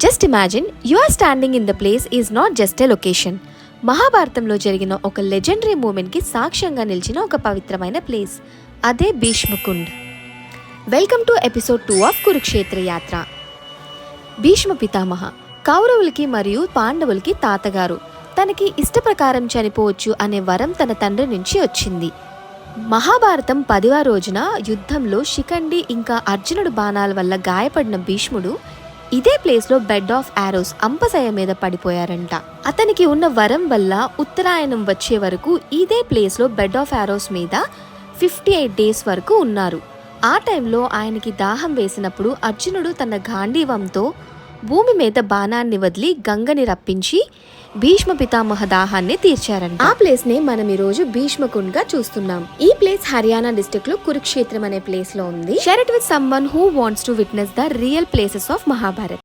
Just imagine you are standing in the place is not just a location. మహాభారతంలో జరిగిన ఒక legendary మూమెంట్కి సాక్ష్యంగా నిలిచిన ఒక పవిత్రమైన ప్లేస్, అదే Bhishmakund. Welcome to episode 2 of Kurukshetra Yatra. Bhishma పితామహ కౌరవులకి మరియు పాండవులకి తాతగారు. తనకి ఇష్టప్రకారం చనిపోవచ్చు అనే వరం తన తండ్రి నుంచి వచ్చింది. మహాభారతం 10వ రోజున యుద్ధంలో శిఖండి ఇంకా అర్జునుడు బాణాల వల్ల గాయపడిన భీష్ముడు ఇదే ప్లేస్లో బెడ్ ఆఫ్ ఆరోస్ అంపశయ మీద పడిపోయారంట. అతనికి ఉన్న వరం వల్ల ఉత్తరాయణం వచ్చే వరకు ఇదే ప్లేస్లో బెడ్ ఆఫ్ ఆరోస్ మీద 58 డేస్ వరకు ఉన్నారు. ఆ టైంలో ఆయనకి దాహం వేసినప్పుడు అర్జునుడు తన గాంధీవంతో భూమి మీద బాణాన్ని వదిలి గంగని రప్పించి భీష్మ పితామహ దాహాన్ని తీర్చారంట. ఆ ప్లేస్ నే మనం ఈ రోజు భీష్మకుండ్ గా చూస్తున్నాం. ఈ ప్లేస్ హర్యానా డిస్ట్రిక్ట్ లో కురుక్షేత్రం అనే ప్లేస్ లో ఉంది. Share it with someone who wants to witness the real places of Mahabharat.